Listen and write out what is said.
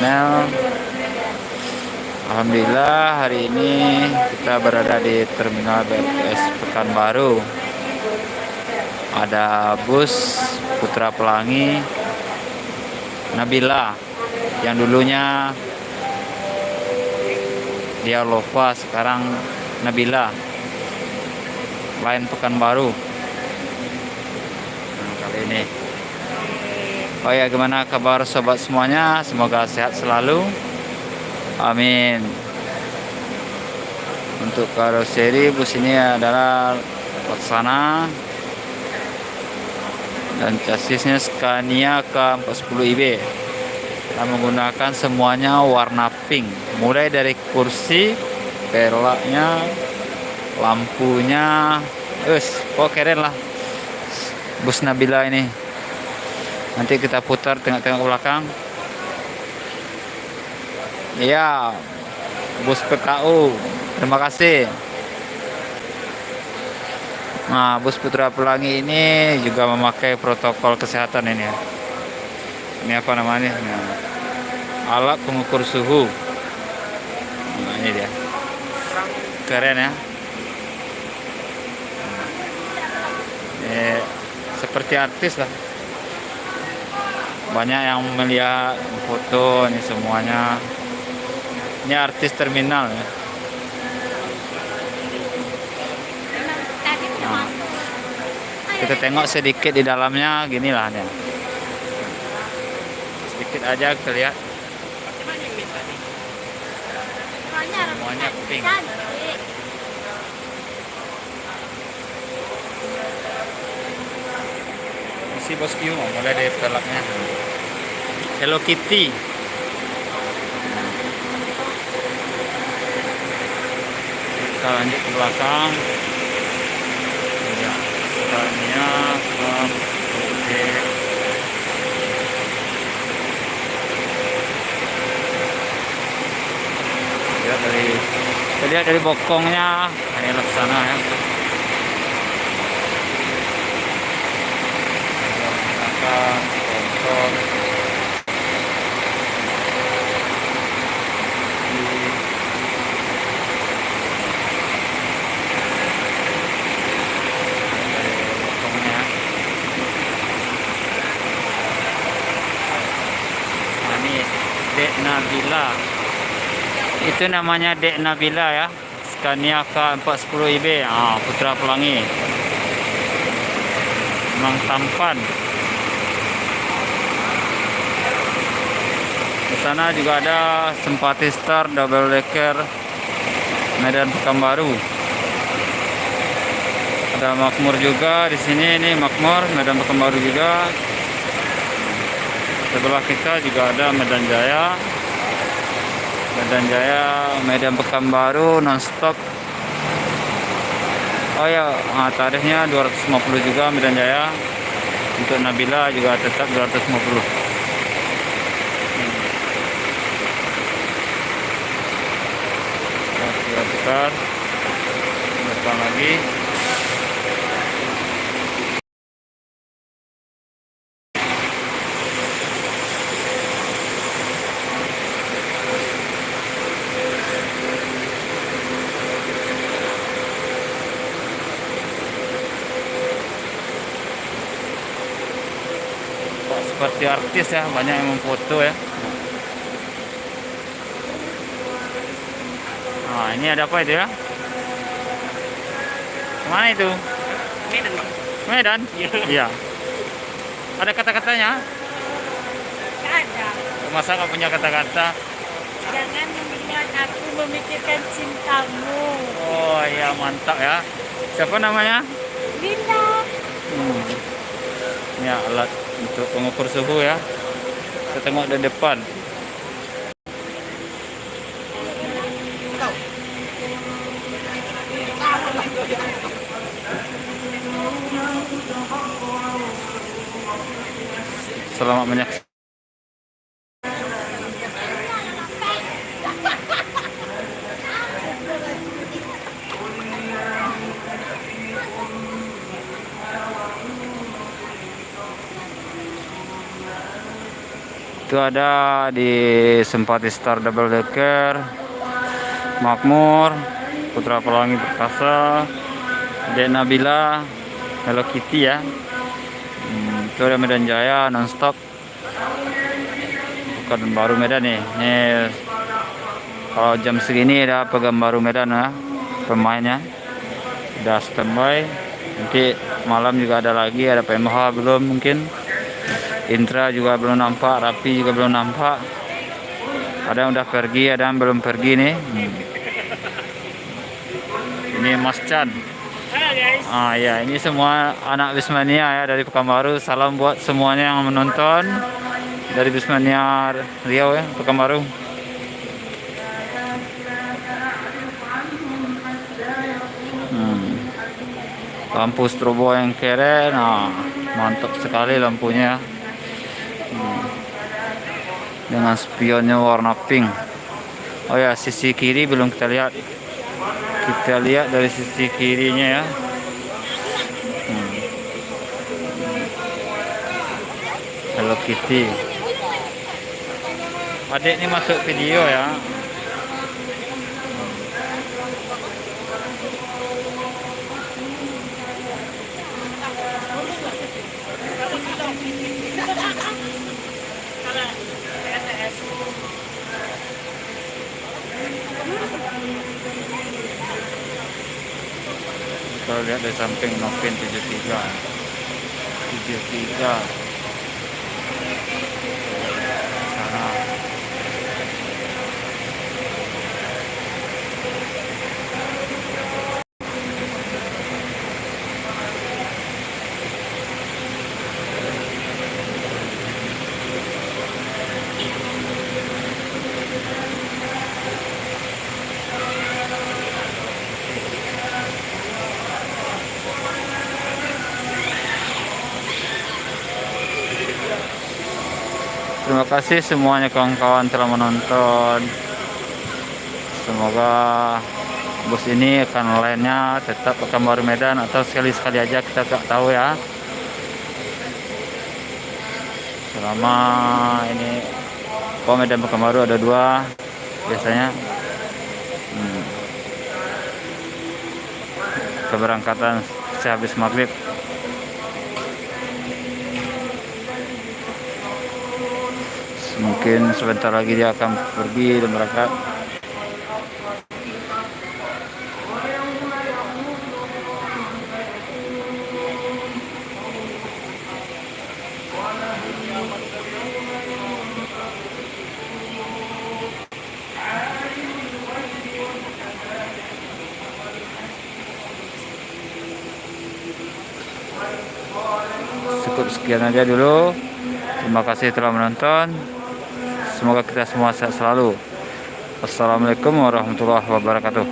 Nah, alhamdulillah hari ini kita berada di Terminal BRTS Pekanbaru. Ada bus Putra Pelangi Nabila yang dulunya dia Lova, sekarang Nabila, lain Pekanbaru. Kali ini. Oh ya, gimana kabar sobat semuanya? Semoga sehat selalu. Amin. Untuk karoseri bus ini adalah Laksana dan chassisnya Scania K410IB. Kita menggunakan semuanya warna pink, mulai dari kursi, pelaknya, lampunya, kok keren lah bus Nabila ini. Nanti kita putar tengok-tengok belakang. Iya, bus PKU. Terima kasih. Nah, bus Putra Pelangi ini juga memakai protokol kesehatan ini ya. Ini apa namanya? Nah, alat pengukur suhu. Nah, ini dia. Keren ya. Seperti artis lah. Banyak yang melihat foto ini semuanya. Ini artis terminal ya. Nah, kita tengok sedikit di dalamnya, gini lah ya. Sedikit aja kita lihat. Semuanya pink. Isi bosku, mulai dari pelaknya Hello Kitty. Kita lanjut ke belakang. Ya, Scania lihat dari bokongnya, ini Laksana ya. Kontrol. Dek Nabila, itu namanya Dek Nabila ya, Scania K410IB, Putra Pelangi. Memang tampan. Di sana juga ada Simpati Star double decker Medan Pekanbaru. Ada Makmur juga di sini, ini Makmur Medan Pekanbaru juga. Sebelah kita juga ada Medan Jaya, Medan Pekanbaru nonstop. Oh ya, tarifnya 250 juga Medan Jaya. Untuk Nabila juga tetap 250. Kita putar depan lagi. Seperti artis ya, banyak yang memfoto ya. Nah, ini ada apa itu ya? Mana itu? Medan. Medan? Iya. Ada kata-katanya? Nggak ada. Masa nggak punya kata-kata? Jangan membuat aku memikirkan cintamu. Oh iya, mantap ya. Siapa namanya? Lila. Ini alat untuk pengukur suhu ya. Kita tengok dari depan. Selamat menyaksikan. Itu ada di Simpati Star Double Decker, Makmur, Putra Pelangi Perkasa, Dek Nabila, Hello Kitty ya. Itu ada Medan Jaya nonstop. Bukan baru Medan nih. Nih kalau jam segini ada Pekanbaru Medan ya, pemainnya udah standby. Nanti malam juga ada lagi, ada PMH belum mungkin. Intra juga belum nampak, Rapi juga belum nampak. Ada yang udah pergi, ada yang belum pergi nih. Ini Mas Chan. Halo guys. Ya, ini semua anak Bismania ya dari Pekanbaru. Salam buat semuanya yang menonton dari Bismania Riau ya, Pekanbaru. Lampu strobo yang keren, mantap sekali lampunya. Dengan spionnya warna pink. Oh ya, sisi kiri belum kita lihat. Kita lihat dari sisi kirinya ya. Hello Kitty. Adik ini masuk video ya. Kita lihat dari samping Novin 73. Sana. Terima kasih semuanya kawan-kawan telah menonton. Semoga bus ini akan lainnya tetap Pekanbaru Medan atau sekali-sekali aja, kita gak tahu ya. Selama ini Medan Pekanbaru ada 2 biasanya. Keberangkatan sehabis maghrib. Mungkin sebentar lagi dia akan pergi dan berangkat. Cukup sekian aja dulu. Terima kasih telah menonton. Semoga kita semua sehat selalu. Assalamualaikum warahmatullahi wabarakatuh.